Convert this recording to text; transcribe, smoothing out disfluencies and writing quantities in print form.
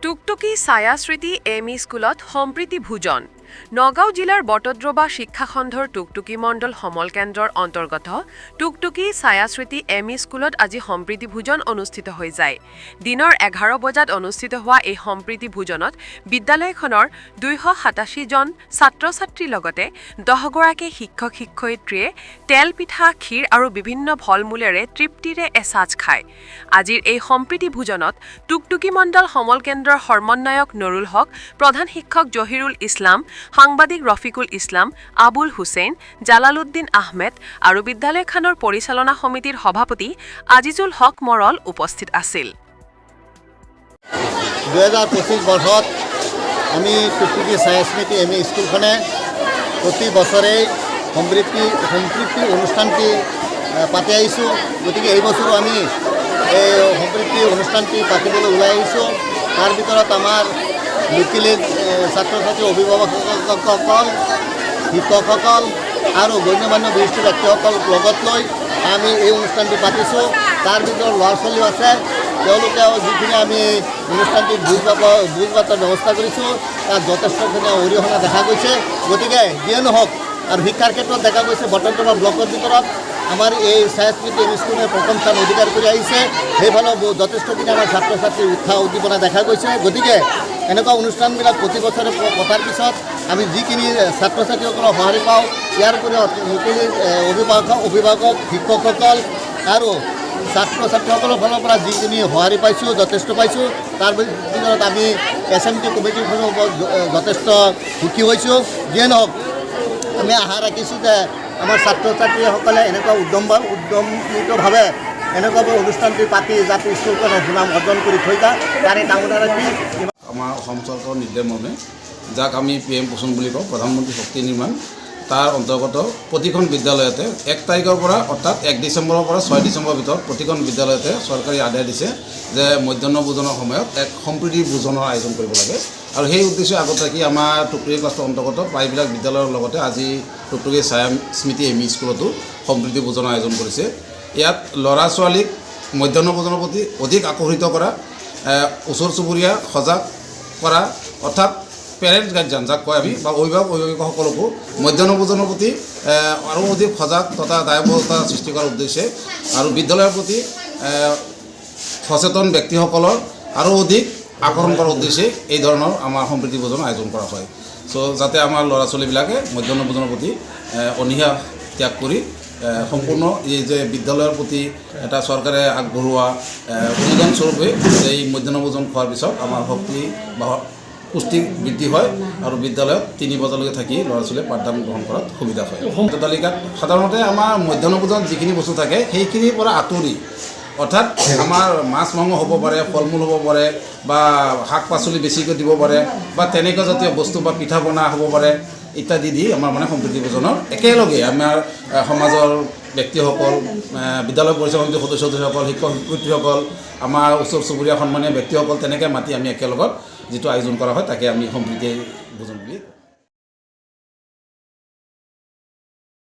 টুকটুকি ছায়াস্মৃতি M E স্কুলত সম্প্ৰীতি ভোজন নগাঁও জিলাৰ বটদ্ৰৱা শিক্ষাখণ্ডৰ টুকটুকি মণ্ডল সমল কেন্দ্ৰৰ অন্তৰ্গত টুকটুকি ছায়াস্মৃতি এম ই স্কুলত আজি সম্প্ৰীতি ভোজন অনুষ্ঠিত হৈ যায়। দিনৰ 11 বজাত অনুষ্ঠিত হোৱা এই সম্প্ৰীতি ভোজনত বিদ্যালয়খনৰ 287 জন ছাত্ৰ-ছাত্ৰীৰ লগতে 10 গৰাকী শিক্ষক-শিক্ষয়িত্ৰীয়ে তেল পিঠা, ক্ষীৰ আৰু বিভিন্ন ফল-মূলেৰে তৃপ্তিৰে এসাঁজ খায়। আজিৰ এই সম্প্ৰীতি ভোজনত টুকটুকি মণ্ডল সমল কেন্দ্ৰৰ সমন্বয়ক নুৰুল হক, প্ৰধান শিক্ষক জহিৰুল ইছলাম, সাংবাদিক ৰফিকুল ইছলাম, আবুল হুছেইন, জালালুদ্দিন আহমেদ আৰু বিদ্যালয়খনৰ পৰিচালনা সমিতিৰ সভাপতি আজিজুল হক মৰল উপস্থিত আছিল। 2025 বৰ্ষত আমি টুকটুকি ছায়াস্মৃতি এম ই স্কুলখনে প্ৰতি বছৰে সম্প্ৰীতি অনুষ্ঠানটি পাতি আহিছোঁ। গতিকে এই বছৰো আমি এই সম্প্ৰীতি অনুষ্ঠানটি পাতিবলৈ ওলাই আহিছোঁ। তাৰ ভিতৰত আমাৰ লোকেলি ছাত্ৰ-ছাত্ৰী, অভিভাৱকসকল, শিক্ষকসকল আৰু গণ্যমান্য বিশিষ্ট ব্যক্তিসকলক লগত লৈ আমি এই অনুষ্ঠানটি পাতিছোঁ। তাৰ ভিতৰত ল'ৰা ছোৱালীও আছে, তেওঁলোকেও যিখিনি আমি অনুষ্ঠানটিত বুজ বাতৰ ব্যৱস্থা কৰিছোঁ তাত যথেষ্টখিনি অৰিহণা দেখা গৈছে। গতিকে যিয়ে নহওক আৰু শিক্ষাৰ ক্ষেত্ৰত দেখা গৈছে বটদ্ৰৱা ব্লকৰ ভিতৰত আমাৰ এই ছায়াস্মৃতি এম ই স্কুলে প্ৰথম স্থান অধিকাৰ কৰি আহিছে। সেইফালেও যথেষ্টখিনি আমাৰ ছাত্ৰ ছাত্ৰীৰ উৎসাহ উদ্দীপনা দেখা গৈছে। গতিকে এনেকুৱা অনুষ্ঠানবিলাক প্ৰতি বছৰে পতাৰ পিছত আমি যিখিনি ছাত্ৰ ছাত্ৰীসকলক সঁহাৰি পাওঁ, ইয়াৰ উপৰিও লোকেলি অভিভাৱক, শিক্ষকসকল আৰু ছাত্ৰ ছাত্ৰীসকলৰ ফালৰ পৰা যিখিনি সঁহাৰি পাইছোঁ, যথেষ্ট পাইছোঁ। তাৰ ভিতৰত আমি SMT কমিটিখনৰ ওপৰত যথেষ্ট সুখী হৈছোঁ। যিয়ে নহওক আমি আশা ৰাখিছোঁ যে আমাৰ ছাত্ৰ ছাত্ৰীসকলে এনেকুৱা উদ্যমিতভাৱে এনেকুৱাবোৰ অনুষ্ঠানটি পাতি যাতে স্কুলখনৰ সুনাম অৰ্জন কৰি থৈ যায় তাৰে কামনা ৰাখি আমাৰ অসম চৰকাৰৰ নিৰ্দেশ মৰ্মে যাক আমি PM পোষণ বুলি কওঁ, প্ৰধানমন্ত্ৰী শক্তি নিৰ্মাণ, তাৰ অন্তৰ্গত প্ৰতিখন বিদ্যালয়তে 1 তাৰিখৰ পৰা অৰ্থাৎ 1 ডিচেম্বৰৰ পৰা 6 ডিচেম্বৰৰ ভিতৰত প্ৰতিখন বিদ্যালয়তে চৰকাৰী আদেশ দিছে যে মধ্যাহ্ন ভোজনৰ সময়ত এক সম্প্ৰীতি ভোজনৰ আয়োজন কৰিব লাগে। আৰু সেই উদ্দেশ্যে আগত ৰাখি আমাৰ টুকটুকি ক্লাছৰ অন্তৰ্গত প্ৰায়বিলাক বিদ্যালয়ৰ লগতে আজি টুকটুকি ছায়াস্মৃতি এম ই স্কুলতো সম্প্ৰীতি ভোজনৰ আয়োজন কৰিছে। ইয়াত ল'ৰা ছোৱালীক মধ্যাহ্ন ভোজনৰ প্ৰতি অধিক আকৰ্ষিত কৰা, ওচৰ চুবুৰীয়া সজাগ কৰা, অৰ্থাৎ পেৰেণ্টছ গাৰ্জিয়ান যাক কয় আমি, বা অভিভাৱকসকলকো মধ্যাহ্ন ভোজনৰ প্ৰতি আৰু অধিক সজাগ তথা দায়বদ্ধতা সৃষ্টি কৰাৰ উদ্দেশ্যে আৰু বিদ্যালয়ৰ প্ৰতি সচেতন ব্যক্তিসকলৰ আৰু অধিক আকৰ্ষণ কৰাৰ উদ্দেশ্যে এই ধৰণৰ আমাৰ সম্প্ৰীতি ভোজন আয়োজন কৰা হয়। যাতে আমাৰ ল'ৰা ছোৱালীবিলাকে মধ্যাহ্ন ভোজনৰ প্ৰতি অনীহা ত্যাগ কৰি সম্পূৰ্ণ এই যে বিদ্যালয়ৰ প্ৰতি এটা চৰকাৰে আগবঢ়োৱা অনুদান স্বৰূপে এই মধ্যাহ্ন ভোজন খোৱাৰ পিছত আমাৰ শক্তি বা পুষ্টি বৃদ্ধি হয় আৰু বিদ্যালয়ত 3 বজালৈকে থাকি ল'ৰা ছোৱালীয়ে পাঠদান গ্ৰহণ কৰাত সুবিধা হয়। তালিকাত সাধাৰণতে আমাৰ মধ্যাহ্ন ভোজনত যিখিনি বস্তু থাকে সেইখিনিৰ পৰা আঁতৰি, অৰ্থাৎ আমাৰ মাছ মাংস হ'ব পাৰে, ফল মূল হ'ব পাৰে, বা শাক পাচলি বেছিকৈ দিব পাৰে, বা তেনেকুৱা জাতীয় বস্তু বা পিঠা পনা হ'ব পাৰে ইত্যাদি দি আমাৰ মানে সম্প্ৰীতি ভোজনৰ একেলগে আমাৰ সমাজৰ ব্যক্তিসকল, বিদ্যালয় পৰিচালনা সমিতিৰ সদস্যসকল, শিক্ষক শিক্ষয়িত্ৰীসকল, আমাৰ ওচৰ চুবুৰীয়া সন্মানীয় ব্যক্তিসকল তেনেকৈ মাতি আমি একেলগত যিটো আয়োজন কৰা হয় তাকে আমি সম্প্ৰীতি ভোজন বুলি